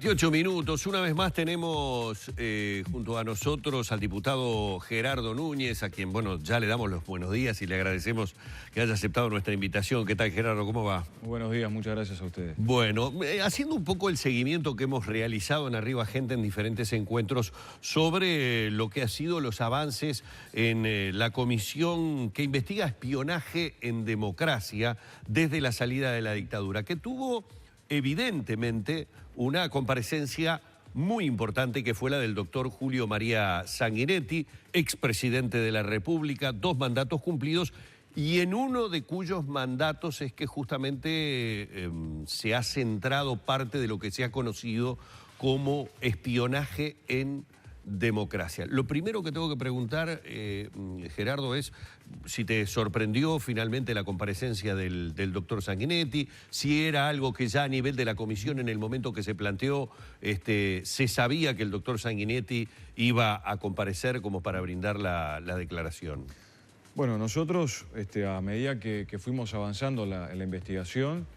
28 minutos. Una vez más tenemos junto a nosotros al diputado Gerardo Núñez, a quien, bueno, ya le damos los buenos días y le agradecemos que haya aceptado nuestra invitación. ¿Qué tal, Gerardo? ¿Cómo va? Buenos días, muchas gracias a ustedes. Bueno, haciendo un poco el seguimiento que hemos realizado en Arriba Gente en diferentes encuentros sobre lo que ha sido los avances en la comisión que investiga espionaje en democracia desde la salida de la dictadura, que tuvo evidentemente una comparecencia muy importante que fue la del doctor Julio María Sanguinetti, expresidente de la República, 2 mandatos cumplidos, y en uno de cuyos mandatos es que justamente se ha centrado parte de lo que se ha conocido como espionaje en democracia. Lo primero que tengo que preguntar, Gerardo, es si te sorprendió finalmente la comparecencia del doctor Sanguinetti, si era algo que ya a nivel de la comisión en el momento que se planteó, se sabía que el doctor Sanguinetti iba a comparecer como para brindar la declaración. Bueno, nosotros a medida que fuimos avanzando en la investigación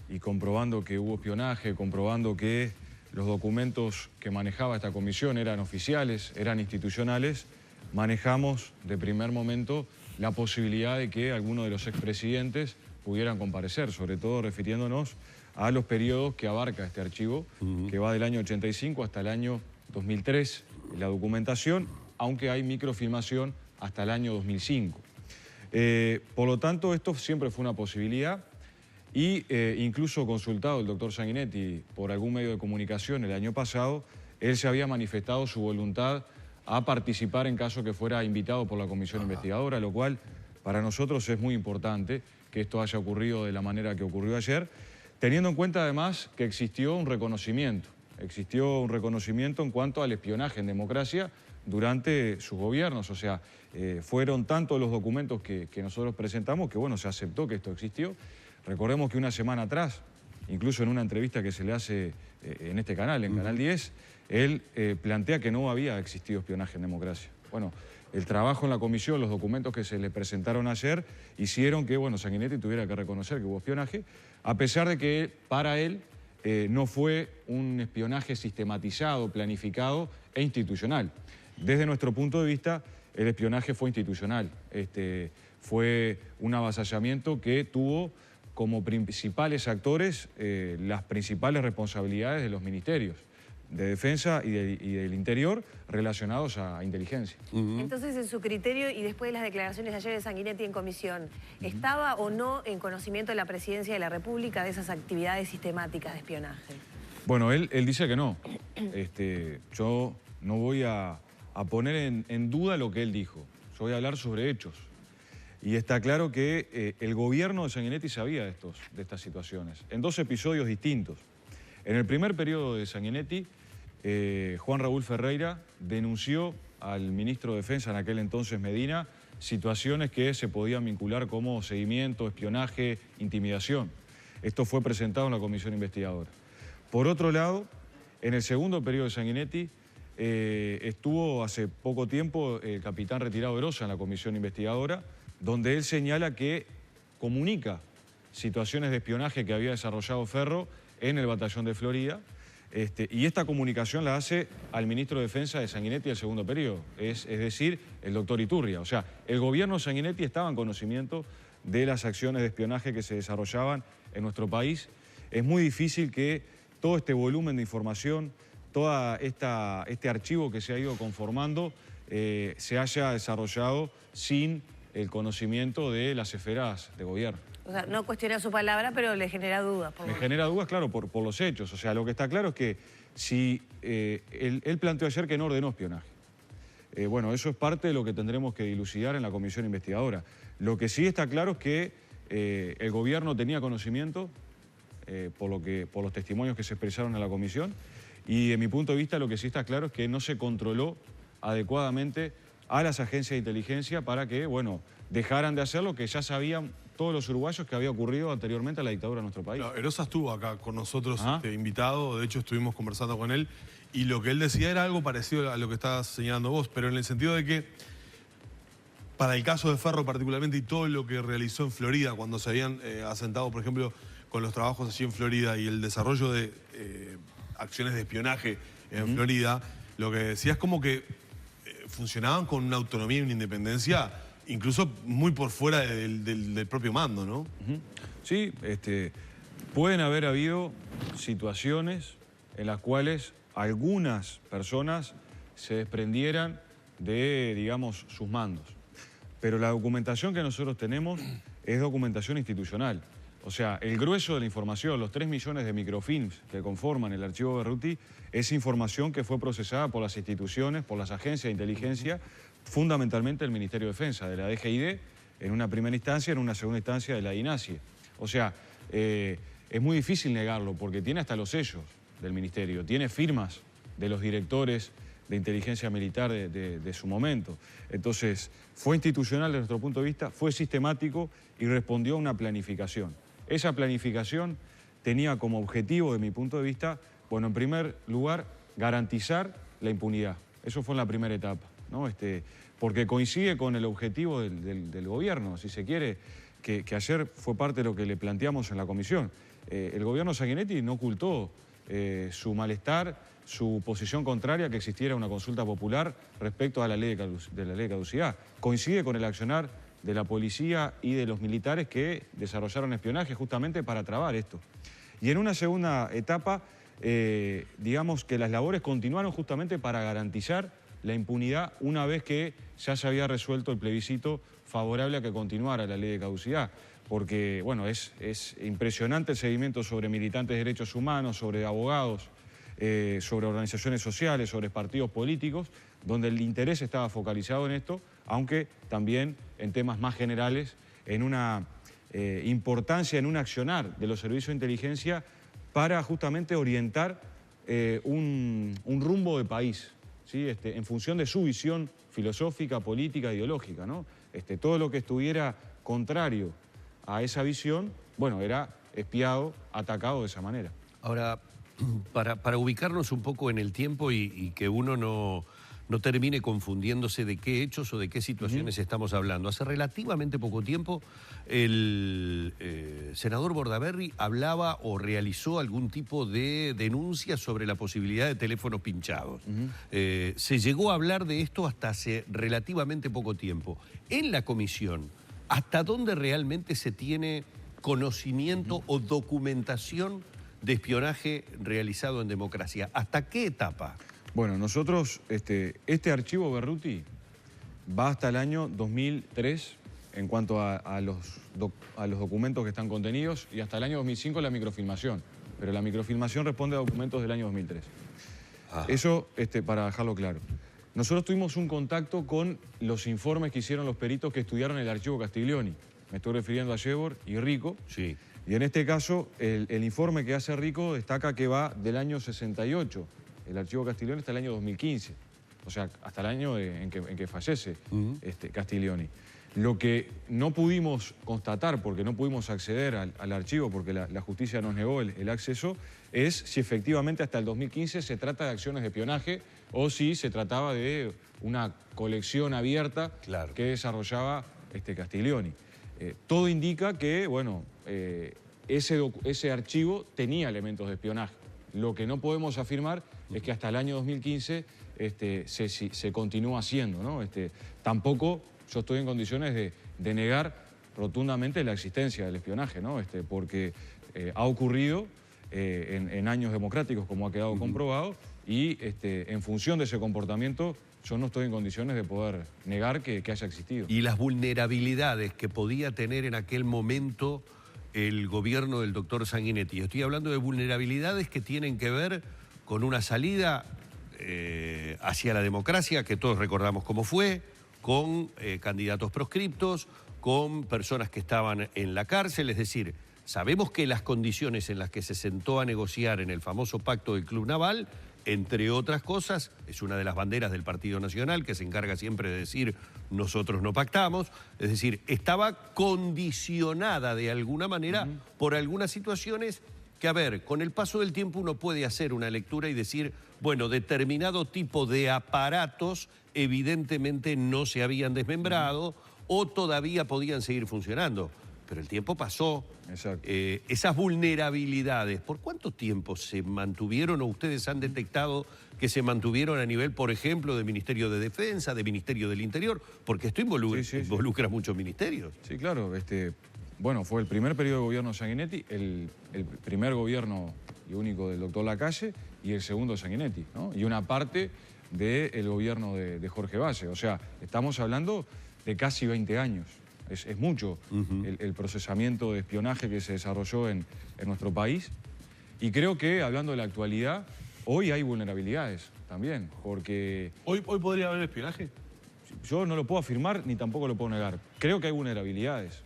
y comprobando que hubo espionaje, comprobando que los documentos que manejaba esta comisión eran oficiales, eran institucionales, manejamos de primer momento la posibilidad de que algunos de los expresidentes pudieran comparecer, sobre todo refiriéndonos a los periodos que abarca este archivo, que va del año 85 hasta el año 2003, la documentación, aunque hay microfilmación hasta el año 2005. Por lo tanto, esto siempre fue una posibilidad. Y incluso consultado el doctor Sanguinetti por algún medio de comunicación el año pasado, él se había manifestado su voluntad a participar en caso que fuera invitado por la comisión investigadora, lo cual para nosotros es muy importante que esto haya ocurrido de la manera que ocurrió ayer, teniendo en cuenta además que existió un reconocimiento en cuanto al espionaje en democracia durante sus gobiernos. O sea, fueron tantos los documentos que nosotros presentamos que, bueno, se aceptó que esto existió. Recordemos que una semana atrás, incluso en una entrevista que se le hace en este canal, en Canal 10, él plantea que no había existido espionaje en democracia. Bueno, el trabajo en la comisión, los documentos que se le presentaron ayer, hicieron que, bueno, Sanguinetti tuviera que reconocer que hubo espionaje, a pesar de que para él no fue un espionaje sistematizado, planificado e institucional. Desde nuestro punto de vista, el espionaje fue institucional. Fue un avasallamiento que tuvo como principales actores las principales responsabilidades de los ministerios de Defensa y del Interior relacionados a inteligencia. Entonces, en su criterio y después de las declaraciones de ayer de Sanguinetti en comisión, ¿estaba o no en conocimiento de la Presidencia de la República de esas actividades sistemáticas de espionaje? Bueno, él dice que no. Yo no voy a poner en duda lo que él dijo. Yo voy a hablar sobre hechos. Y está claro que el gobierno de Sanguinetti sabía de estas situaciones, en 2 episodios distintos. En el primer periodo de Sanguinetti, Juan Raúl Ferreira denunció al ministro de Defensa, en aquel entonces Medina, situaciones que se podían vincular como seguimiento, espionaje, intimidación. Esto fue presentado en la comisión investigadora. Por otro lado, en el segundo periodo de Sanguinetti, estuvo hace poco tiempo el capitán retirado Erosa en la comisión investigadora, donde él señala que comunica situaciones de espionaje que había desarrollado Ferro en el batallón de Florida, y esta comunicación la hace al ministro de Defensa de Sanguinetti el segundo periodo, es decir, el doctor Iturria. O sea, el gobierno de Sanguinetti estaba en conocimiento de las acciones de espionaje que se desarrollaban en nuestro país. Es muy difícil que todo este volumen de información, todo este archivo que se ha ido conformando, se haya desarrollado sin el conocimiento de las esferas de gobierno. O sea, no cuestiona su palabra, pero le genera dudas. Me genera dudas, claro, por los hechos. O sea, lo que está claro es que si él planteó ayer que no ordenó espionaje. Bueno, eso es parte de lo que tendremos que dilucidar en la comisión investigadora. Lo que sí está claro es que el gobierno tenía conocimiento, por los testimonios que se expresaron en la comisión, y de mi punto de vista lo que sí está claro es que no se controló adecuadamente a las agencias de inteligencia para que, bueno, dejaran de hacer lo que ya sabían todos los uruguayos que había ocurrido anteriormente a la dictadura en nuestro país. No, Erosa estuvo acá con nosotros invitado, de hecho estuvimos conversando con él, y lo que él decía era algo parecido a lo que estás señalando vos, pero en el sentido de que para el caso de Ferro particularmente y todo lo que realizó en Florida cuando se habían asentado, por ejemplo, con los trabajos allí en Florida y el desarrollo de acciones de espionaje en Florida, lo que decía es como que funcionaban con una autonomía y una independencia incluso muy por fuera del propio mando, ¿no? Sí, pueden haber habido situaciones en las cuales algunas personas se desprendieran de, digamos, sus mandos. Pero la documentación que nosotros tenemos es documentación institucional. O sea, el grueso de la información, los 3 millones de microfilms que conforman el archivo Berruti, es información que fue procesada por las instituciones, por las agencias de inteligencia, fundamentalmente el Ministerio de Defensa, de la DGID, en una primera instancia, en una segunda instancia de la DINASIE. O sea, es muy difícil negarlo porque tiene hasta los sellos del Ministerio, tiene firmas de los directores de inteligencia militar de su momento. Entonces, fue institucional desde nuestro punto de vista, fue sistemático y respondió a una planificación. Esa planificación tenía como objetivo, de mi punto de vista, bueno, en primer lugar, garantizar la impunidad. Eso fue en la primera etapa, ¿no? Porque coincide con el objetivo del gobierno, si se quiere, que ayer fue parte de lo que le planteamos en la comisión. El gobierno Sanguinetti no ocultó su malestar, su posición contraria a que existiera una consulta popular respecto a la ley de caducidad. Coincide con el accionar de la policía y de los militares que desarrollaron espionaje justamente para trabar esto. Y en una segunda etapa, digamos que las labores continuaron justamente para garantizar la impunidad una vez que ya se había resuelto el plebiscito favorable a que continuara la ley de caducidad. Porque, bueno, es impresionante el seguimiento sobre militantes de derechos humanos, sobre abogados, sobre organizaciones sociales, sobre partidos políticos, donde el interés estaba focalizado en esto, aunque también en temas más generales, en una importancia, en un accionar de los servicios de inteligencia para justamente orientar un rumbo de país, ¿sí? En función de su visión filosófica, política, ideológica, ¿no? Todo lo que estuviera contrario a esa visión, bueno, era espiado, atacado de esa manera. Ahora, para ubicarnos un poco en el tiempo y que uno no termine confundiéndose de qué hechos o de qué situaciones estamos hablando. Hace relativamente poco tiempo el senador Bordaberry hablaba o realizó algún tipo de denuncia sobre la posibilidad de teléfonos pinchados. Se llegó a hablar de esto hasta hace relativamente poco tiempo. En la comisión, ¿hasta dónde realmente se tiene conocimiento o documentación de espionaje realizado en democracia? ¿Hasta qué etapa? Bueno, nosotros, este archivo Berruti va hasta el año 2003 en cuanto a los documentos que están contenidos y hasta el año 2005 la microfilmación. Pero la microfilmación responde a documentos del año 2003. Eso, para dejarlo claro. Nosotros tuvimos un contacto con los informes que hicieron los peritos que estudiaron el archivo Castiglioni. Me estoy refiriendo a Yebor y Rico. Sí. Y en este caso, el informe que hace Rico destaca que va del año 68. El archivo Castiglioni hasta el año 2015. O sea, hasta el año en que fallece Castiglioni. Lo que no pudimos constatar, porque no pudimos acceder al archivo, porque la justicia nos negó el acceso, es si efectivamente hasta el 2015 se trata de acciones de espionaje o si se trataba de una colección abierta que desarrollaba Castiglioni. Todo indica que, bueno, ese archivo tenía elementos de espionaje. Lo que no podemos afirmar es que hasta el año 2015 se continúa haciendo, ¿no? Tampoco yo estoy en condiciones de negar rotundamente la existencia del espionaje, ¿no? Porque ha ocurrido en años democráticos, como ha quedado comprobado, y en función de ese comportamiento yo no estoy en condiciones de poder negar que haya existido. Y las vulnerabilidades que podía tener en aquel momento el gobierno del doctor Sanguinetti. Estoy hablando de vulnerabilidades que tienen que ver con una salida hacia la democracia, que todos recordamos cómo fue, con candidatos proscriptos, con personas que estaban en la cárcel. Es decir, sabemos que las condiciones en las que se sentó a negociar en el famoso pacto del Club Naval, entre otras cosas, es una de las banderas del Partido Nacional, que se encarga siempre de decir nosotros no pactamos, es decir, estaba condicionada de alguna manera por algunas situaciones que, a ver, con el paso del tiempo uno puede hacer una lectura y decir, bueno, determinado tipo de aparatos evidentemente no se habían desmembrado o todavía podían seguir funcionando. pero el tiempo pasó. Exacto. Esas vulnerabilidades, ¿por cuánto tiempo se mantuvieron o ustedes han detectado que se mantuvieron a nivel, por ejemplo, del Ministerio de Defensa, del Ministerio del Interior? Porque esto involucra muchos ministerios. Sí, claro. Bueno, fue el primer periodo de gobierno de Sanguinetti, el primer gobierno y único del doctor Lacalle y el segundo de Sanguinetti, ¿no? Y una parte del gobierno de Jorge Valle. O sea, estamos hablando de casi 20 años. Es mucho el procesamiento de espionaje que se desarrolló en nuestro país. Y creo que, hablando de la actualidad, hoy hay vulnerabilidades también, porque... ¿Hoy podría haber espionaje? Yo no lo puedo afirmar ni tampoco lo puedo negar. Creo que hay vulnerabilidades.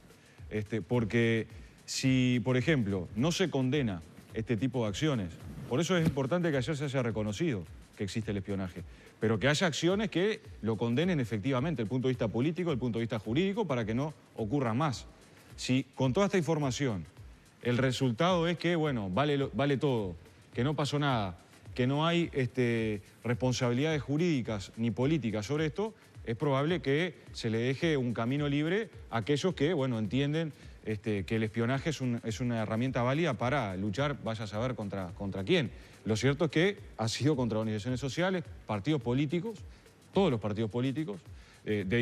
Porque si, por ejemplo, no se condena este tipo de acciones, por eso es importante que ayer se haya reconocido que existe el espionaje, pero que haya acciones que lo condenen efectivamente, desde el punto de vista político, desde el punto de vista jurídico, para que no ocurra más. Si con toda esta información el resultado es que, bueno, vale todo, que no pasó nada, que no hay responsabilidades jurídicas ni políticas sobre esto, es probable que se le deje un camino libre a aquellos que, bueno, entienden que el espionaje es una herramienta válida para luchar, vaya a saber contra quién. Lo cierto es que ha sido contra organizaciones sociales, partidos políticos, todos los partidos políticos, de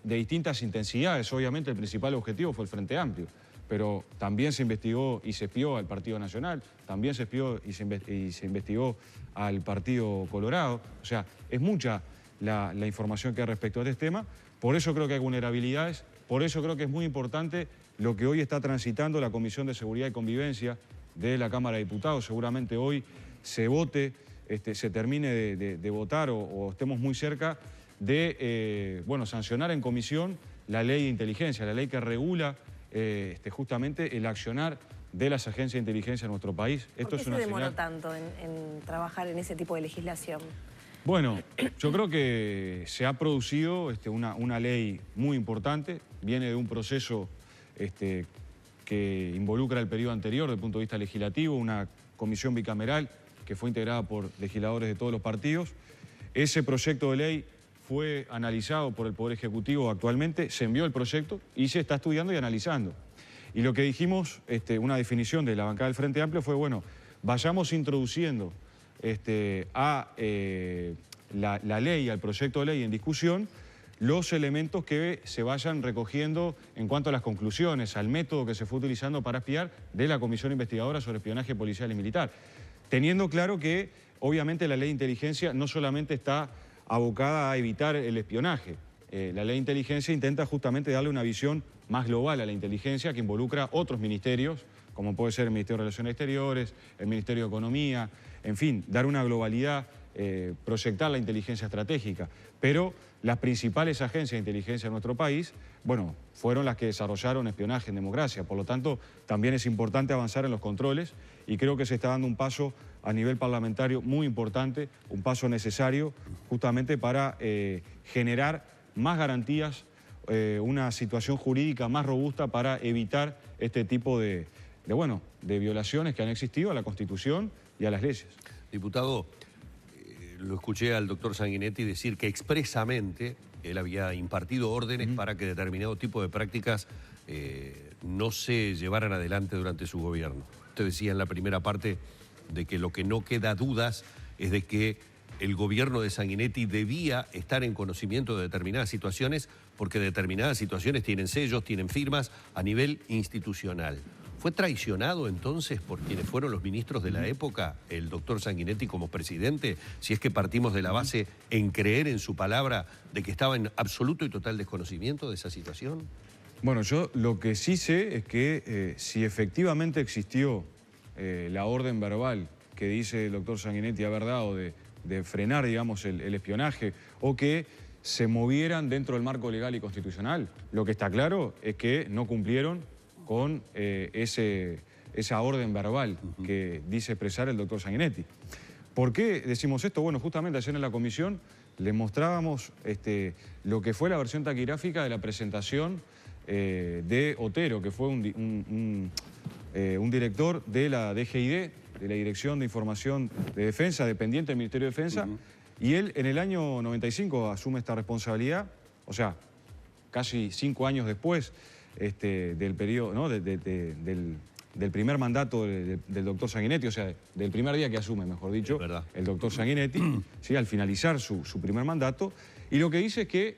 distintas intensidades. Obviamente el principal objetivo fue el Frente Amplio, pero también se investigó y se espió al Partido Nacional, también se espió y se investigó al Partido Colorado. O sea, es mucha la información que hay respecto a este tema. Por eso creo que hay vulnerabilidades, por eso creo que es muy importante lo que hoy está transitando la Comisión de Seguridad y Convivencia de la Cámara de Diputados. Seguramente hoy se vote, se termine de votar o estemos muy cerca de sancionar en comisión la ley de inteligencia, la ley que regula justamente el accionar de las agencias de inteligencia en nuestro país. ¿Por qué se demoró tanto en trabajar en ese tipo de legislación? Bueno, yo creo que se ha producido una ley muy importante, viene de un proceso que involucra el periodo anterior desde el punto de vista legislativo, una comisión bicameral que fue integrada por legisladores de todos los partidos. Ese proyecto de ley fue analizado por el Poder Ejecutivo actualmente, se envió el proyecto y se está estudiando y analizando. Y lo que dijimos, una definición de la bancada del Frente Amplio fue, bueno, vayamos introduciendo a la ley, al proyecto de ley en discusión, los elementos que se vayan recogiendo en cuanto a las conclusiones, al método que se fue utilizando para espiar de la Comisión Investigadora sobre Espionaje Policial y Militar. Teniendo claro que, obviamente, la ley de inteligencia no solamente está abocada a evitar el espionaje. La ley de inteligencia intenta justamente darle una visión más global a la inteligencia que involucra otros ministerios, como puede ser el Ministerio de Relaciones Exteriores, el Ministerio de Economía, en fin, dar una globalidad, proyectar la inteligencia estratégica. Pero las principales agencias de inteligencia de nuestro país, bueno, fueron las que desarrollaron espionaje en democracia. Por lo tanto, también es importante avanzar en los controles y creo que se está dando un paso a nivel parlamentario muy importante, un paso necesario justamente para generar más garantías, una situación jurídica más robusta para evitar este tipo de violaciones que han existido a la Constitución y a las leyes. Diputado, lo escuché al doctor Sanguinetti decir que expresamente él había impartido órdenes para que determinado tipo de prácticas no se llevaran adelante durante su gobierno. Usted decía en la primera parte de que lo que no queda dudas es de que el gobierno de Sanguinetti debía estar en conocimiento de determinadas situaciones porque determinadas situaciones tienen sellos, tienen firmas a nivel institucional. ¿Fue traicionado entonces por quienes fueron los ministros de la época, el doctor Sanguinetti como presidente, si es que partimos de la base en creer en su palabra de que estaba en absoluto y total desconocimiento de esa situación? Bueno, yo lo que sí sé es que si efectivamente existió la orden verbal que dice el doctor Sanguinetti haber dado de frenar, digamos, el espionaje o que se movieran dentro del marco legal y constitucional, lo que está claro es que no cumplieron con esa orden verbal que dice expresar el doctor Sanguinetti. ¿Por qué decimos esto? Bueno, justamente ayer en la comisión le mostrábamos lo que fue la versión taquigráfica de la presentación de Otero, que fue un director de la DGID, de la Dirección de Información de Defensa, dependiente del Ministerio de Defensa, y él en el año 95 asume esta responsabilidad, o sea, casi 5 años después del periodo, ¿no? del primer mandato del doctor Sanguinetti, o sea, del primer día que asume, mejor dicho, el doctor Sanguinetti, ¿sí? Al finalizar su primer mandato. Y lo que dice es que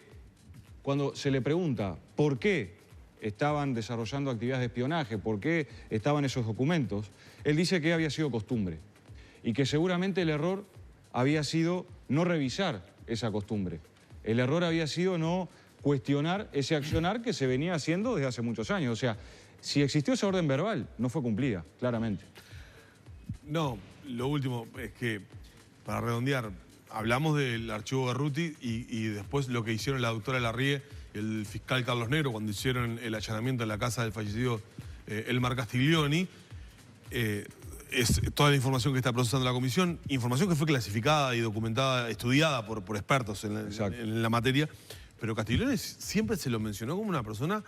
cuando se le pregunta por qué estaban desarrollando actividades de espionaje, por qué estaban esos documentos, él dice que había sido costumbre y que seguramente el error había sido no revisar esa costumbre. El error había sido no cuestionar ese accionar que se venía haciendo desde hace muchos años. O sea, si existió esa orden verbal, no fue cumplida, claramente. No, lo último es que, para redondear, hablamos del archivo Berruti y después lo que hicieron la doctora Larrie y el fiscal Carlos Negro cuando hicieron el allanamiento en la casa del fallecido Elmar Castiglioni. Es toda la información que está procesando la comisión, información que fue clasificada y documentada, estudiada por expertos en la materia, pero Castiglioni siempre se lo mencionó como una persona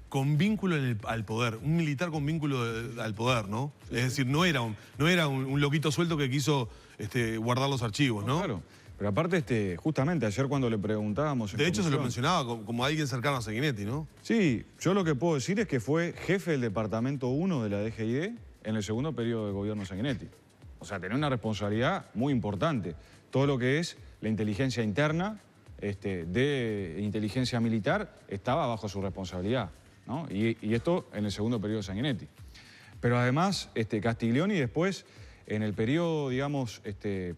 con vínculo al poder, un militar con vínculo al poder, ¿no? Sí. Es decir, no era un loquito suelto que quiso guardar los archivos, ¿no? Claro, pero aparte, justamente ayer cuando le preguntábamos... De hecho, se lo mencionaba como alguien cercano a Sanguinetti, ¿no? Sí, yo lo que puedo decir es que fue jefe del Departamento 1 de la DGID en el segundo periodo de gobierno de Sanguinetti. O sea, tenía una responsabilidad muy importante. Todo lo que es la inteligencia interna, de inteligencia militar, estaba bajo su responsabilidad, ¿no? Y esto en el segundo periodo de Sanguinetti. Pero además, Castiglioni después, en el periodo, digamos,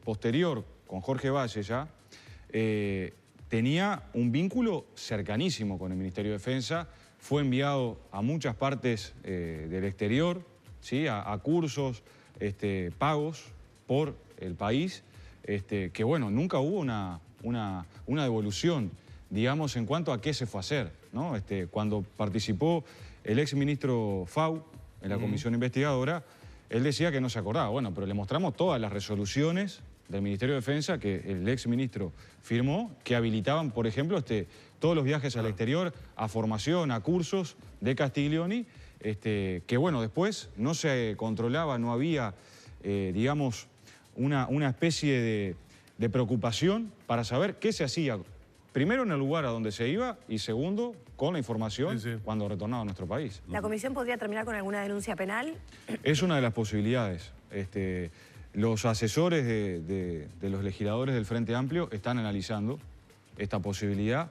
posterior, con Jorge Valle ya, tenía un vínculo cercanísimo con el Ministerio de Defensa, fue enviado a muchas partes del exterior, ¿sí? a cursos pagos por el país, que bueno, nunca hubo una devolución, digamos, en cuanto a qué se fue a hacer, ¿no? Cuando participó el exministro Fau en la comisión investigadora, él decía que no se acordaba. Bueno, pero le mostramos todas las resoluciones del Ministerio de Defensa que el exministro firmó, que habilitaban, por ejemplo, todos los viajes al exterior, a formación, a cursos de Castiglioni, que bueno, después no se controlaba, no había, digamos, una especie de preocupación para saber qué se hacía, primero en el lugar a donde se iba y segundo, con la información cuando retornaba a nuestro país. ¿La comisión podría terminar con alguna denuncia penal? Es una de las posibilidades. Los asesores de los legisladores del Frente Amplio están analizando esta posibilidad.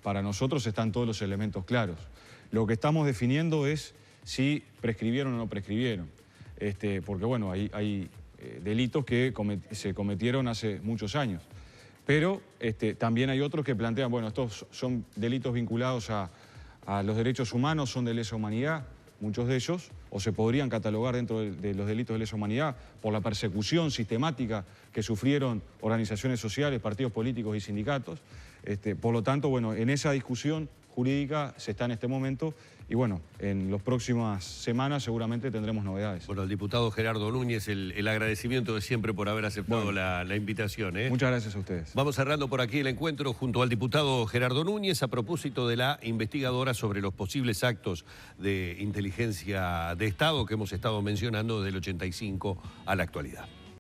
Para nosotros están todos los elementos claros. Lo que estamos definiendo es si prescribieron o no prescribieron. Porque bueno, hay delitos que se cometieron hace muchos años. Pero también hay otros que plantean, bueno, estos son delitos vinculados a los derechos humanos, son de lesa humanidad, muchos de ellos, o se podrían catalogar dentro de los delitos de lesa humanidad por la persecución sistemática que sufrieron organizaciones sociales, partidos políticos y sindicatos. Por lo tanto, bueno, en esa discusión jurídica se está en este momento y bueno, en las próximas semanas seguramente tendremos novedades. Bueno, al diputado Gerardo Núñez, el agradecimiento de siempre por haber aceptado la invitación. Muchas gracias a ustedes. Vamos cerrando por aquí el encuentro junto al diputado Gerardo Núñez a propósito de la investigadora sobre los posibles actos de inteligencia de Estado que hemos estado mencionando del 85 a la actualidad.